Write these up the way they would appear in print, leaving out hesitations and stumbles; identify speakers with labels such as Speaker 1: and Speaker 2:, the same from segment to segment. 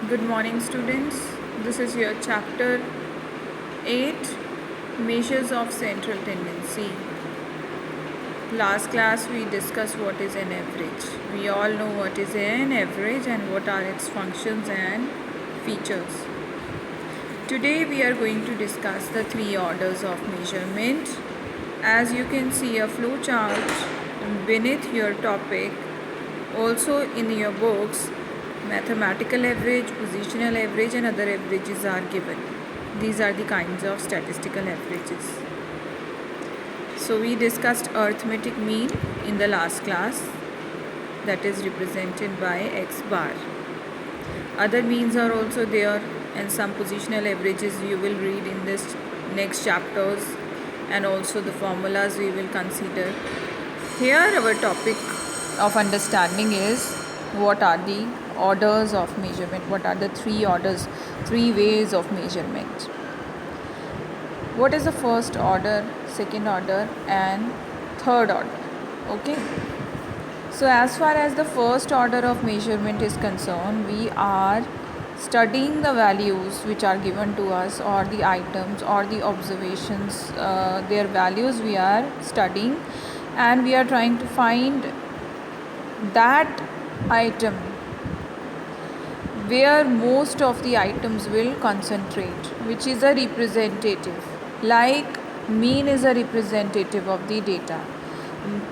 Speaker 1: Good morning, students. This is your chapter 8, Measures of Central Tendency. Last class we discussed what is an average. We all know what is an average and what are its functions and features. Today we are going to discuss the three orders of measurement. As you can see a flow chart beneath your topic, also in your books, mathematical average, positional average and other averages are given. These are the kinds of statistical averages. So we discussed arithmetic mean in the last class, that is represented by x bar. Other means are also there and some positional averages you will read in this next chapters, and also the formulas we will consider. Here our topic of understanding is what are the orders of measurement, what are the three orders, three ways of measurement. What is the first order, second order and third order? Okay. So as far as the first order of measurement is concerned, we are studying the values which are given to us, or the items or the observations, their values we are studying, and we are trying to find that item where most of the items will concentrate, which is a representative. Like mean is a representative of the data.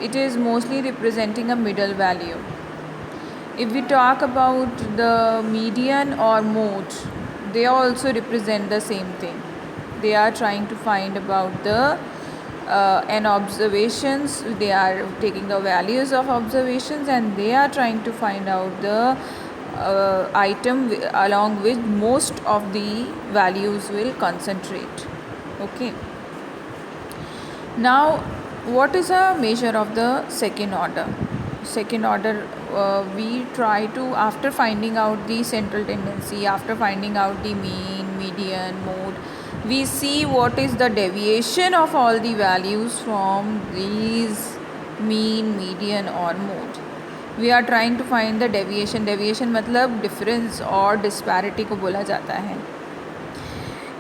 Speaker 1: It is mostly representing a middle value. If we talk about the median or mode, they also represent the same thing. They are trying to find about the and observations. They are taking the values of observations and they are trying to find out the item along which most of the values will concentrate. Okay. Now, what is a measure of the second order? Second order, we try to, after finding out the central tendency, after finding out the mean, median, mode, we see what is the deviation of all the values from these mean, median or mode. We are trying to find the deviation. Deviation मतलब difference और disparity को बोला जाता है.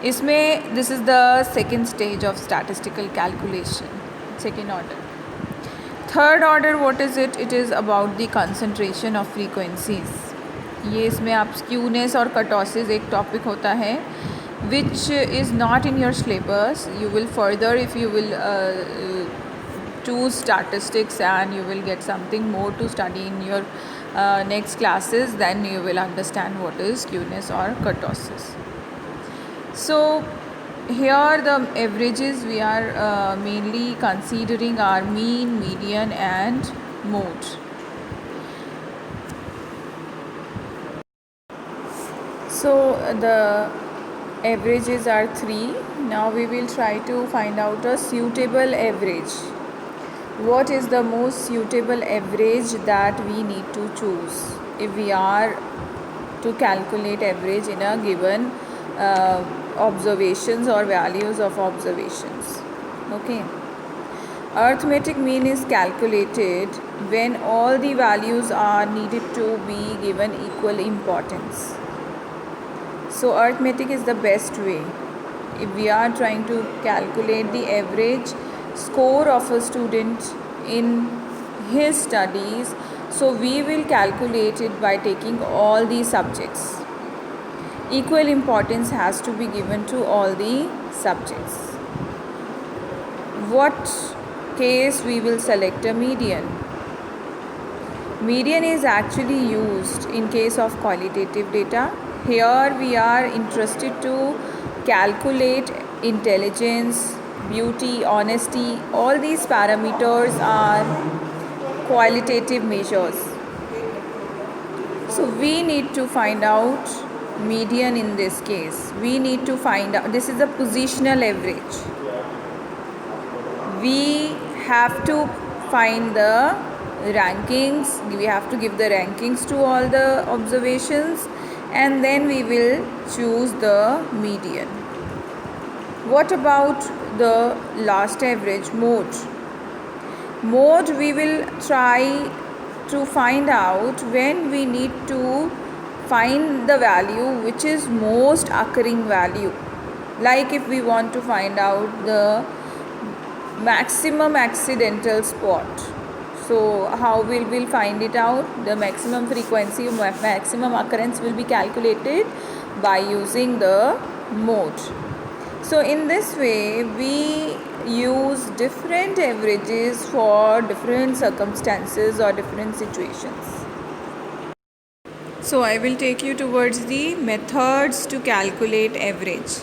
Speaker 1: इसमें this is the second stage of statistical calculation, second order. Third order, what is it? It is about the concentration of frequencies. ये इसमें आप skewness और kurtosis एक topic होता है which is not in your syllabus. You will further, if you will choose statistics and you will get something more to study in your next classes, then you will understand what is skewness or kurtosis. So here the averages we are mainly considering are mean, median and mode. So the averages are three. Now we will try to find out a suitable average. What is the most suitable average that we need to choose if we are to calculate average in a given observations or values of observations? Okay. Arithmetic mean is calculated when all the values are needed to be given equal importance. So arithmetic is the best way. If we are trying to calculate the average score of a student in his studies, so we will calculate it by taking all the subjects. Equal importance has to be given to all the subjects. What case we will select a median? Median is actually used in case of qualitative data. Here we are interested to calculate intelligence, beauty, honesty. All these parameters are qualitative measures. So we need to find out median in this case. We need to find out, this is a positional average. We have to find the rankings, we have to give the rankings to all the observations, and then we will choose the median. What about the last average, mode? Mode we will try to find out when we need to find the value which is most occurring value. Like if we want to find out the maximum accidental spot, so how we'll find it out? The maximum frequency, maximum occurrence will be calculated by using the mode. So in this way we use different averages for different circumstances or different situations. So I will take you towards the methods to calculate average.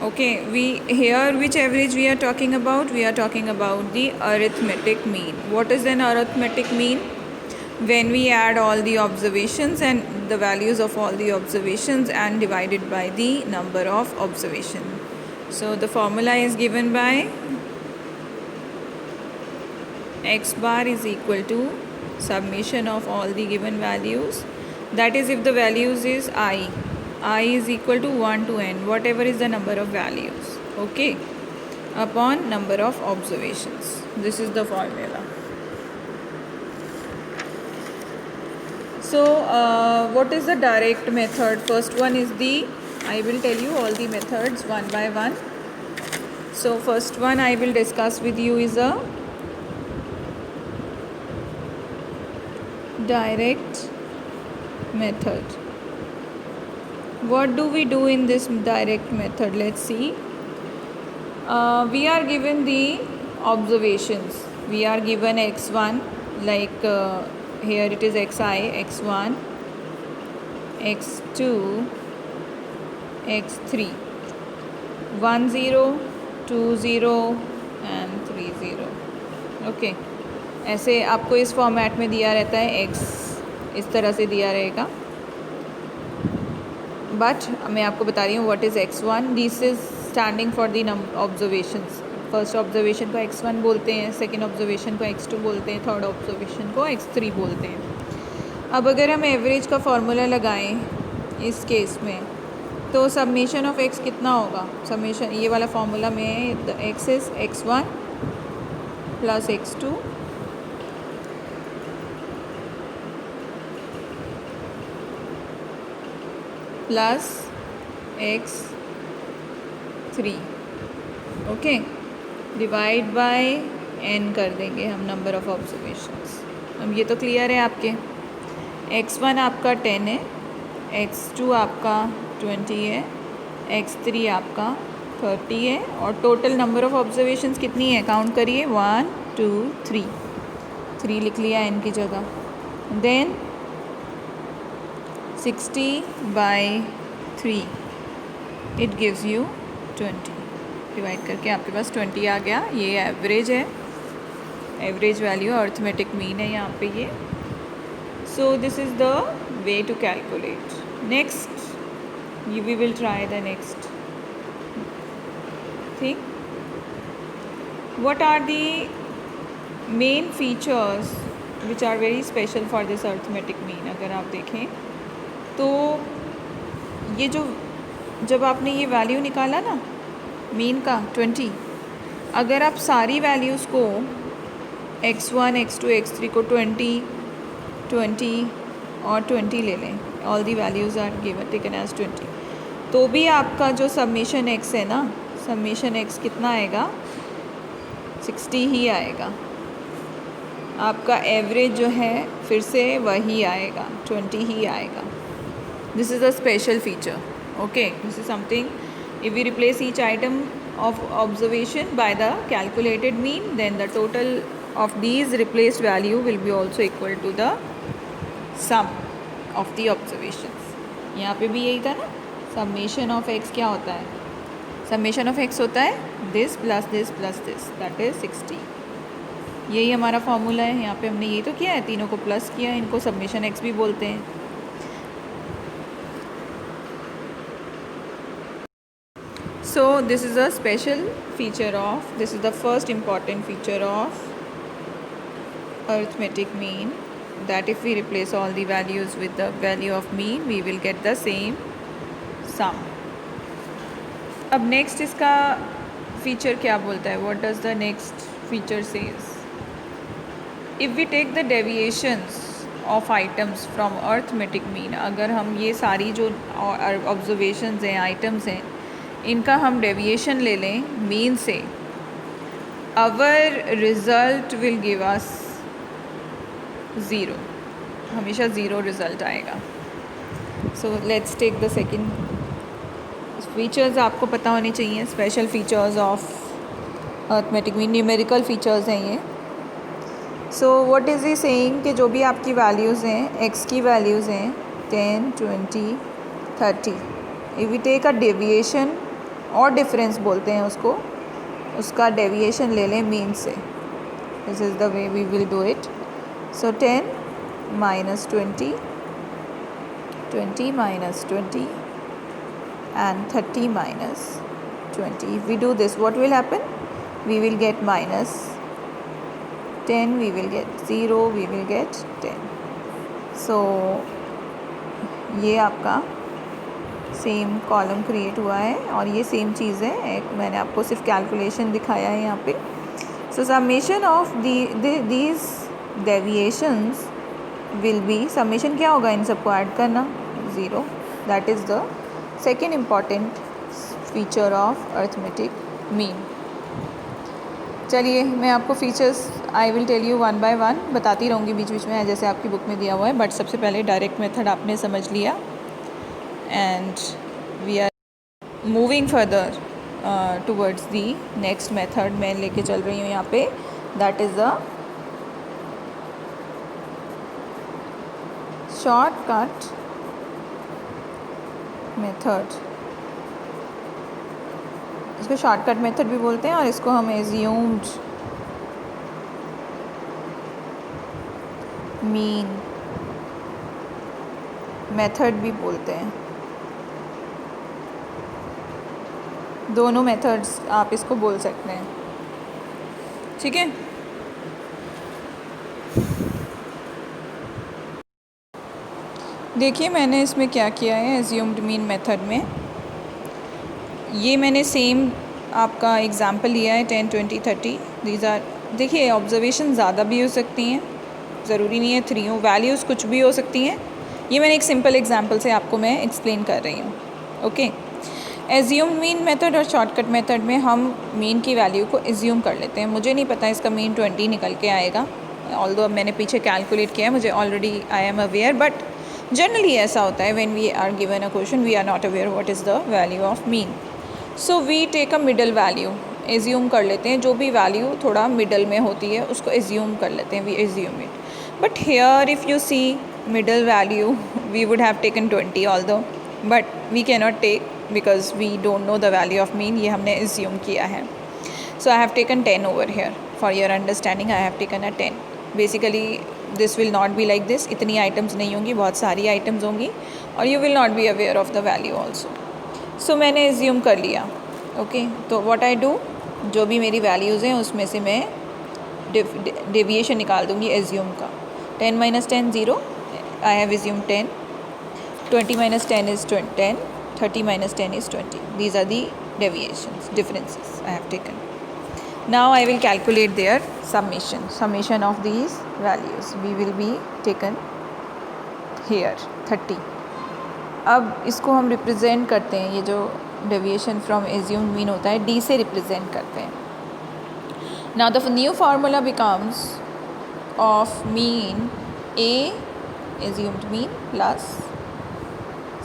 Speaker 1: Okay, which average we are talking about? We are talking about the arithmetic mean. What is an arithmetic mean? When we add all the observations and the values of all the observations and divided by the number of observations. So the formula is given by x bar is equal to summation of all the given values. That is, if the values is I is equal to 1 to n, whatever is the number of values, okay, upon number of observations. This is the formula. So what is the direct method? First one is I will tell you all the methods one by one. So first one I will discuss with you is a direct method. What do we do in this direct method? Let's see. We are given the observations. We are given x1, like here it is xi, x1, x2, x3, 1 0, 2 0 and 3 0. Okay, ऐसे आपको इस format में दिया रहता है, x इस तरह से दिया रहेगा. बट मैं आपको बता रही हूँ what is x1. This is standing for the observations. First observation को x1 बोलते हैं, सेकेंड ऑब्जर्वेशन को x2 बोलते हैं, थर्ड ऑब्जर्वेशन को x3 बोलते हैं. अब अगर हम एवरेज का फॉर्मूला लगाएं इस केस में, तो समेशन ऑफ x कितना होगा? समेशन ये वाला फॉर्मूला में x is x1 plus x2 plus x3, okay, divide by n कर देंगे हम नंबर ऑफ़ ऑब्जर्वेशंस. अब ये तो क्लियर है आपके. x1 आपका 10 है, x2 आपका 20 है, x3 आपका 30 है, और टोटल नंबर ऑफ़ ऑब्जर्वेशंस कितनी है? काउंट करिए. 1 2 3 लिख लिया n की जगह. Then 60 by 3 it gives you 20. Divide करके आपके पास 20 आ गया. ये एवरेज है, एवरेज वैल्यू अर्थमेटिक मीन है यहाँ पे ये. So this is the way to calculate. Next we will try the next thing. What are the main features which are very special for this arithmetic mean? अगर आप देखें तो ये जब आपने ये वैल्यू निकाला ना मीन का 20, अगर आप सारी वैल्यूज़ को x1, x2, x3 को 20, 20 और 20 ले लें, all the values are given taken as 20, तो भी आपका जो समेशन x है ना, समेशन x कितना आएगा? 60 ही आएगा. आपका एवरेज जो है फिर से वही आएगा, 20 ही आएगा. This is a special feature. Okay, this is something. If we replace each item of observation by the calculated mean, then the total of these replaced value will be also equal to the sum of the observations. यहाँ पे भी यही था ना, summation of x क्या होता है? Summation of x होता है this plus this plus this, that is 60. यही हमारा फॉर्मूला है. यहाँ पे हमने ये तो किया है, तीनों को प्लस किया, इनको समेशन x भी बोलते हैं. So this is a special feature of, this is the first important feature of arithmetic mean, that if we replace all the values with the value of mean, we will get the same sum. अब next इसका feature क्या बोलता है? What does the next feature says? If we take the deviations of items from arithmetic mean, अगर हम ये सारी जो ऑब्जर्वेशंस हैं, आइटम्स हैं, इनका हम डेविएशन ले लें मीन से, our result will give us zero, हमेशा ज़ीरो रिज़ल्ट आएगा. So let's take the second. Features आपको पता होने चाहिए, special features of arithmetic mean, numerical features हैं ये. So what is he saying कि जो भी आपकी वैल्यूज़ हैं, एक्स की वैल्यूज़ हैं 10, 20, 30, if we take a deviation और डिफरेंस बोलते हैं उसको, उसका डेविएशन ले लें मीन से. This is the way we will do it. So 10 minus 20, 20 minus 20 and 30 minus 20. If we do this, what will happen? We will get minus 10, we will get 0, we will get 10. So ये आपका same column create हुआ है और ये same चीज़ है. एक मैंने आपको सिर्फ कैलकुलेशन दिखाया है यहाँ पे. So summation of these deviations will be, summation क्या होगा, इन सबको ऐड करना, 0. That is the second important feature of arithmetic mean. चलिए मैं आपको features I will tell you one by one, बताती रहूँगी बीच बीच में जैसे आपकी बुक में दिया हुआ है. बट सबसे पहले डायरेक्ट मेथड आपने समझ लिया and we are moving further towards the next method मैं लेके चल रही हूँ यहाँ पे. That is the shortcut method. इसको शॉर्टकट मेथड भी बोलते हैं और इसको हम एज्यूम्ड मीन मेथड भी बोलते हैं. दोनों मेथड्स आप इसको बोल सकते हैं, ठीक है. देखिए मैंने इसमें क्या किया है एज्यूम्ड मीन मेथड में. ये मैंने सेम आपका एग्जांपल लिया है 10, 20, 30. दीज आर, देखिए ऑब्जर्वेशन ज़्यादा भी हो सकती हैं, ज़रूरी नहीं है 3 हो, वैल्यूज़ कुछ भी हो सकती हैं. ये मैंने एक सिंपल एग्जांपल से आपको मैं एक्सप्लेन कर रही हूँ. ओके, एज्यूम्ड मीन मेथड और शॉर्टकट मेथड में हम मीन की वैल्यू को एज्यूम कर लेते हैं. मुझे नहीं पता इसका मीन 20 निकल के आएगा, ऑल्दो मैंने पीछे कैलकुलेट किया है, मुझे already I am aware. But generally ऐसा होता है when we are given a question we are not aware what is the value of mean. So we take a middle value, assume कर लेते हैं. जो भी वैल्यू थोड़ा मिडल में होती है उसको एज्यूम कर लेते हैं, we assume it. But here if you see middle value we would have taken 20 although, but we can not take because we don't know the value of mean. ये हमने एज्यूम किया है. So I have taken 10 over here for your understanding. I have taken a 10. Basically this will not be like this, इतनी items नहीं होंगी, बहुत सारी items होंगी और you will not be aware of the value also. So मैंने assume कर लिया. ओके, तो व्हाट आई डू, जो भी मेरी वैल्यूज़ हैं उसमें से मैं डेविएशन निकाल दूँगी एज्यूम का. 10 minus 10 0, I have assume 10. 20 minus 10 is 10. 30 minus 10 is 20. These are the deviations, differences I have taken. Now I will calculate their summation of these values. We will be taken here 30. अब इसको हम represent करते हैं, ये जो deviation from assumed mean होता है D से रिप्रेजेंट करते हैं. Now the new formula becomes of mean A assumed mean plus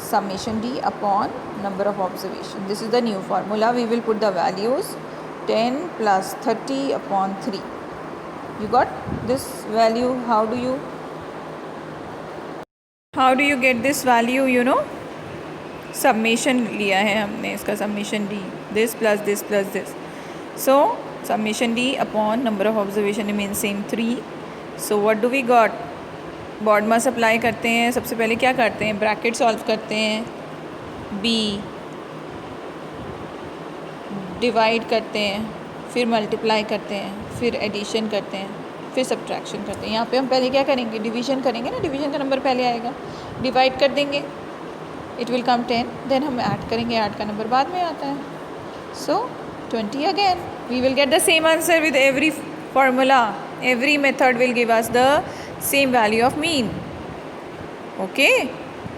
Speaker 1: summation d upon number of observation. This is the new formula. We will put the values 10 plus 30 upon 3. You got this value? How do you get this value? You know, summation लिया है हमने, इसका summation d, this plus this plus this. So summation d upon number of observation remains same 3. So what do we got? BODMAS apply करते हैं. सबसे पहले क्या करते हैं, ब्रैकेट सॉल्व करते हैं, b डिवाइड करते हैं, फिर मल्टीप्लाई करते हैं, फिर एडिशन करते हैं, फिर सब्ट्रैक्शन करते हैं. यहाँ पे हम पहले क्या करेंगे, डिवीजन करेंगे ना, डिवीजन का नंबर पहले आएगा, डिवाइड कर देंगे, इट विल कम 10. देन हम ऐड करेंगे, ऐड का नंबर बाद में आता है. So 20 again. We will get the same answer with every formula. Every method will give us the same value of mean. Okay,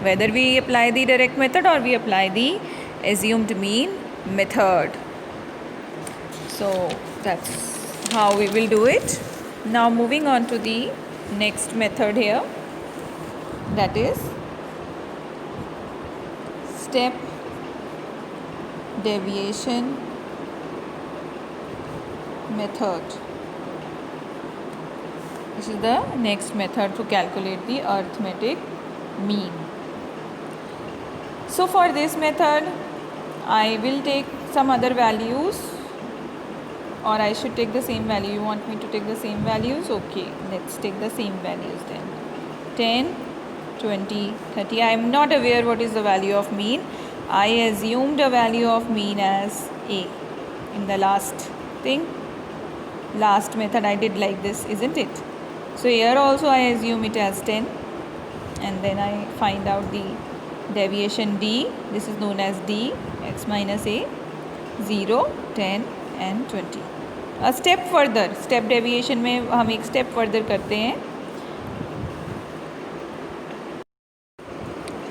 Speaker 1: whether we apply the direct method or we apply the assumed mean method. So that's how we will do it. Now moving on to the next method here, that is step deviation method. This is the next method to calculate the arithmetic mean. So for this method, I will take some other values, or I should take the same value. You want me to take the same values? Okay, let's take the same values then. 10, 20, 30. I am not aware what is the value of mean. I assumed a value of mean as A in the last thing. Last method I did like this, isn't it? So here also I assume it as 10, and then I find out the deviation D. This is known as D, x minus A, 0, 10 and 20. A step further, step deviation में हम एक step further करते हैं.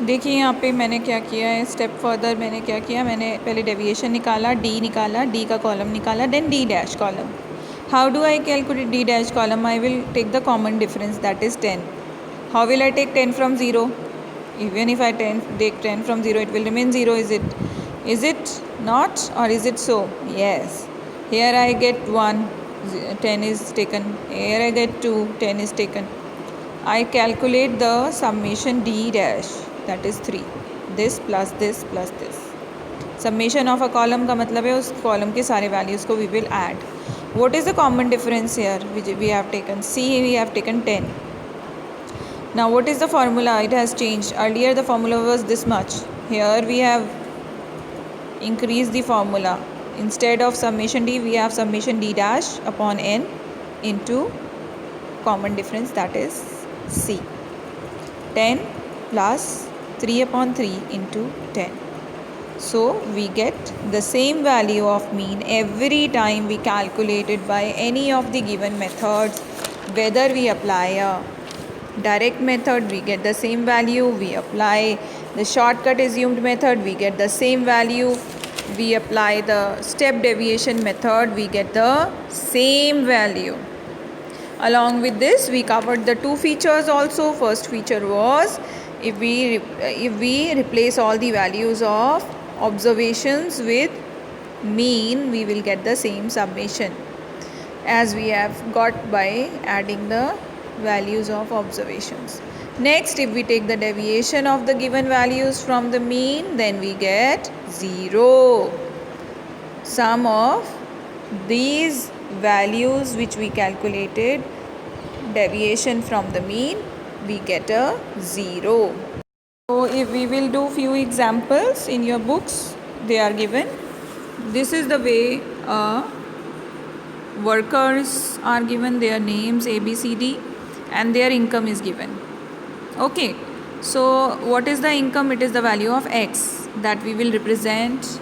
Speaker 1: देखिए यहाँ पे मैंने क्या किया है, स्टेप फर्दर मैंने क्या किया, मैंने पहले डेविएशन निकाला, डी निकाला, डी का कॉलम निकाला, then D dash column. How do I calculate D dash column? I will take the common difference, that is 10. How will I take 10 from 0? Even if I take 10 from 0, it will remain 0, is it not, or is it so? Yes. Here I get 1, 10 is taken. Here I get 2, 10 is taken. I calculate the summation D dash, that is 3. This plus this plus this. Summation of a column का मतलब है उस column के सारे values को we will add. What is the common difference here which we have taken? C we have taken 10. Now what is the formula? It has changed. Earlier the formula was this much. Here we have increased the formula. Instead of summation D, we have summation D dash upon n into common difference, that is C. 10 plus 3 upon 3 into 10. So we get the same value of mean every time we calculate it by any of the given methods. Whether we apply a direct method, we get the same value. We apply the shortcut assumed method, we get the same value. We apply the step deviation method, we get the same value. Along with this, we covered the two features also. First feature was if we replace all the values of observations with mean, we will get the same summation as we have got by adding the values of observations. Next, if we take the deviation of the given values from the mean, then we get 0. Sum of these values which we calculated, deviation from the mean, we get a 0. So if we will do few examples in your books, they are given. This is the way workers are given, their names A, B, C, D, and their income is given. Okay, so what is the income? It is the value of x that we will represent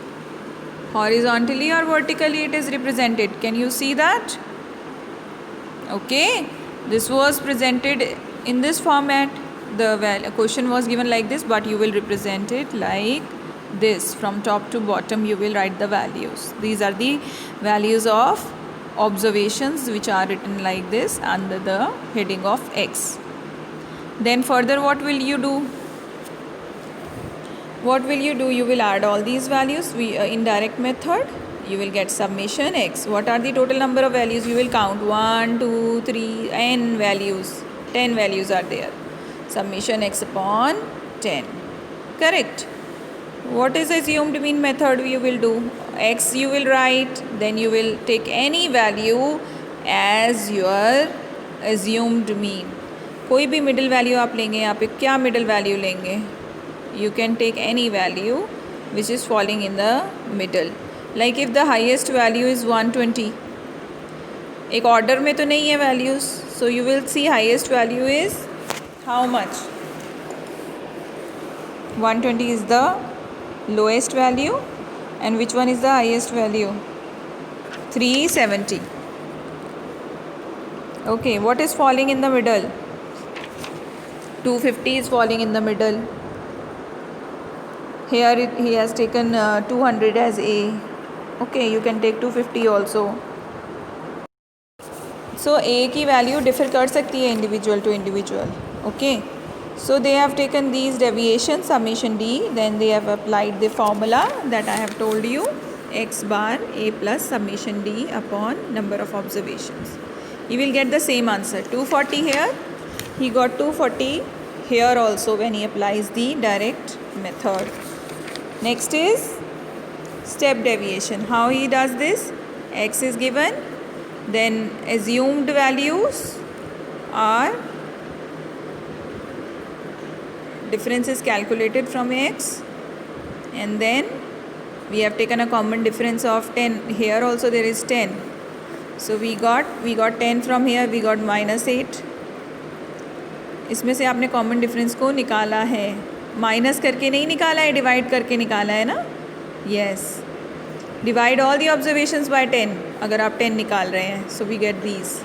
Speaker 1: horizontally or vertically. It is represented. Can you see that? Okay, this was presented in this format. The question was given like this, but you will represent it like this. From top to bottom you will write the values. These are the values of observations which are written like this under the heading of x. Then further what will you do? What will you do? You will add all these values. In direct method you will get summation x. What are the total number of values? You will count 1, 2, 3, n values. 10 values are there. Summation x upon 10. Correct. What is assumed mean method you will do? X you will write, then you will take any value as your assumed mean. कोई भी middle value आप लेंगे, यहाँ पे क्या middle value लेंगे? You can take any value which is falling in the middle. Like if the highest value is 120, एक order में तो नहीं है values, so you will see highest value is how much? 120 is the lowest value, and which one is the highest value? 370. Okay, what is falling in the middle? 250 is falling in the middle. Here he has taken 200 as A. Okay, you can take 250 also. So A की value differ कर सकती है individual to individual. Okay. So they have taken these deviations, summation D, then they have applied the formula that I have told you, x bar A plus summation D upon number of observations. You will get the same answer. 240 here, he got 240 here also when he applies the direct method. Next is step deviation. How he does this? X is given, then assumed values are difference is calculated from x, and then we have taken a common difference of 10. Here also there is 10, so we got 10 from here, we got -8. इसमें से आपने common difference को निकाला है, minus करके नहीं निकाला है, डिवाइड करके निकाला है ना. Yes, divide all the observations by 10 अगर आप 10 निकाल रहे हैं. So we get these.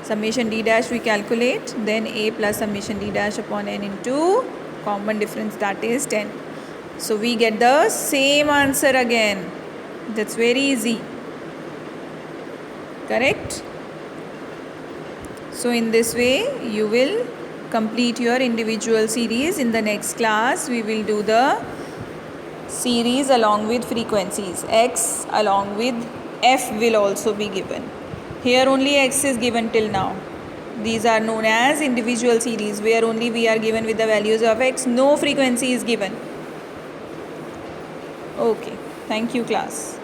Speaker 1: Summation D dash we calculate, then A plus summation D dash upon N into common difference, that is 10. So we get the same answer again. That's very easy. Correct? So in this way you will complete your individual series. In the next class we will do the series along with frequencies. X along with F will also be given. Here only x is given till now. These are known as individual series where only we are given with the values of x. No frequency is given. Okay. Thank you, class.